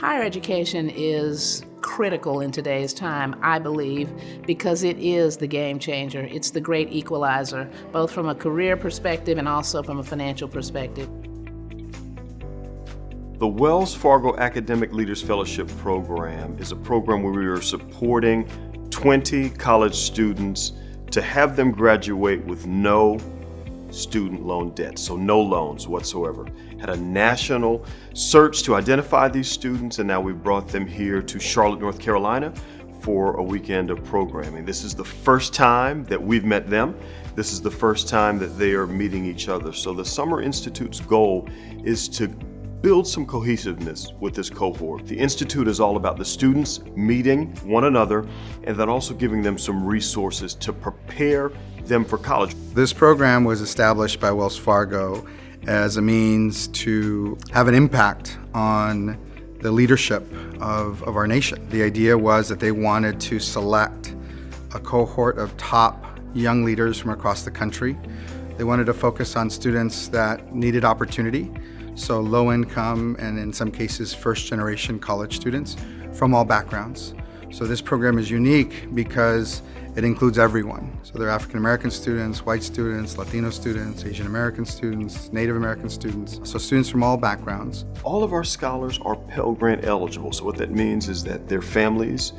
Higher education is critical in today's time, I believe, because it is the game changer. It's the great equalizer, both from a career perspective and also from a financial perspective. The Wells Fargo Academic Leaders Fellowship Program is a program where we are supporting 20 college students to have them graduate with no student loan debt, so no loans whatsoever. Had a national search to identify these students, and now we've brought them here to Charlotte, North Carolina for a weekend of programming. This is the first time that we've met them. This is the first time that they are meeting each other. So the Summer Institute's goal is to build some cohesiveness with this cohort. The Institute is all about the students meeting one another and then also giving them some resources to prepare them for college. This program was established by Wells Fargo as a means to have an impact on the leadership of our nation. The idea was that they wanted to select a cohort of top young leaders from across the country. They wanted to focus on students that needed opportunity, so low income and in some cases first generation college students from all backgrounds. So this program is unique because it includes everyone. So there are African American students, white students, Latino students, Asian American students, Native American students, so students from all backgrounds. All of our scholars are Pell Grant eligible, so what that means is that their families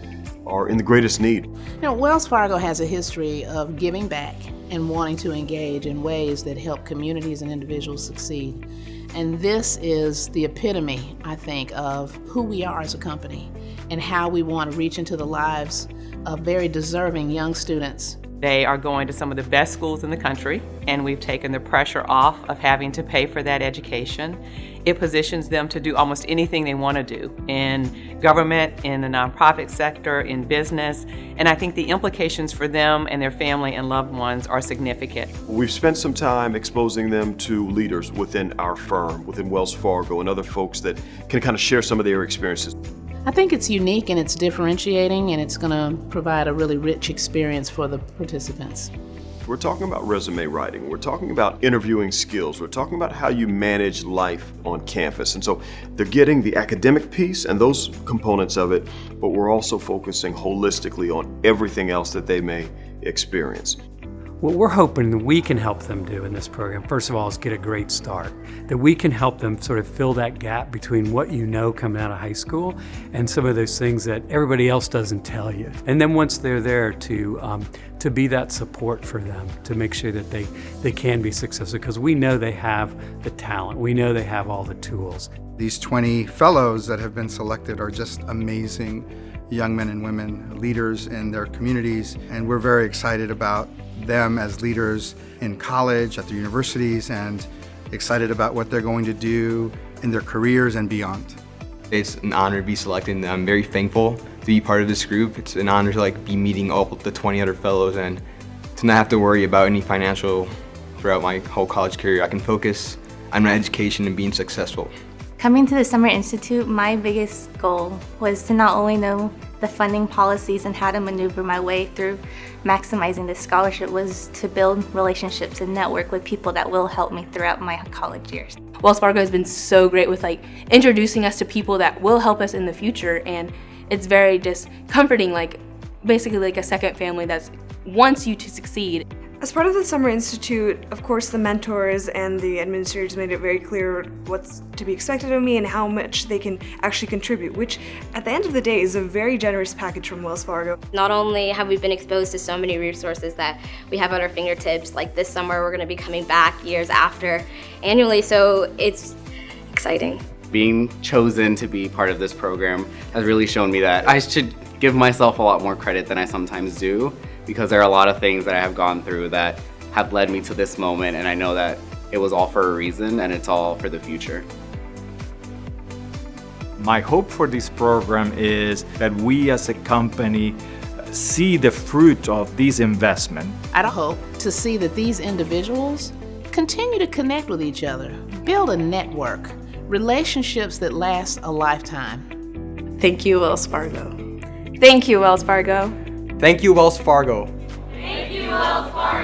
are in the greatest need. You know, Wells Fargo has a history of giving back and wanting to engage in ways that help communities and individuals succeed. And this is the epitome, I think, of who we are as a company and how we want to reach into the lives of very deserving young students. They are going to some of the best schools in the country, and we've taken the pressure off of having to pay for that education. It positions them to do almost anything they want to do in government, in the nonprofit sector, in business, and I think the implications for them and their family and loved ones are significant. We've spent some time exposing them to leaders within our firm, within Wells Fargo, and other folks that can kind of share some of their experiences. I think it's unique and it's differentiating, and it's going to provide a really rich experience for the participants. We're talking about resume writing. We're talking about interviewing skills. We're talking about how you manage life on campus. And so they're getting the academic piece and those components of it, but we're also focusing holistically on everything else that they may experience. What we're hoping that we can help them do in this program, first of all, is get a great start. That we can help them sort of fill that gap between what you know coming out of high school and some of those things that everybody else doesn't tell you. And then once they're there to be that support for them, to make sure that they can be successful, because we know they have the talent, we know they have all the tools. These 20 fellows that have been selected are just amazing young men and women, leaders in their communities, and we're very excited about them as leaders in college, at their universities, and excited about what they're going to do in their careers and beyond. It's an honor to be selected, and I'm very thankful to be part of this group. It's an honor to be meeting all the 20 other fellows and to not have to worry about any financial throughout my whole college career. I can focus on my education and being successful. Coming to the Summer Institute, my biggest goal was to not only know the funding policies and how to maneuver my way through maximizing this scholarship, was to build relationships and network with people that will help me throughout my college years. Wells Fargo has been so great with introducing us to people that will help us in the future, and it's very just comforting, basically a second family that wants you to succeed. As part of the Summer Institute, of course, the mentors and the administrators made it very clear what's to be expected of me and how much they can actually contribute, which at the end of the day is a very generous package from Wells Fargo. Not only have we been exposed to so many resources that we have at our fingertips, like this summer we're going to be coming back years after annually, so it's exciting. Being chosen to be part of this program has really shown me that I should give myself a lot more credit than I sometimes do, because there are a lot of things that I have gone through that have led me to this moment, and I know that it was all for a reason and it's all for the future. My hope for this program is that we as a company see the fruit of this investment. I hope to see that these individuals continue to connect with each other, build a network, relationships that last a lifetime. Thank you, Wells Fargo. Thank you, Wells Fargo. Thank you, Wells Fargo. Thank you, Wells Fargo.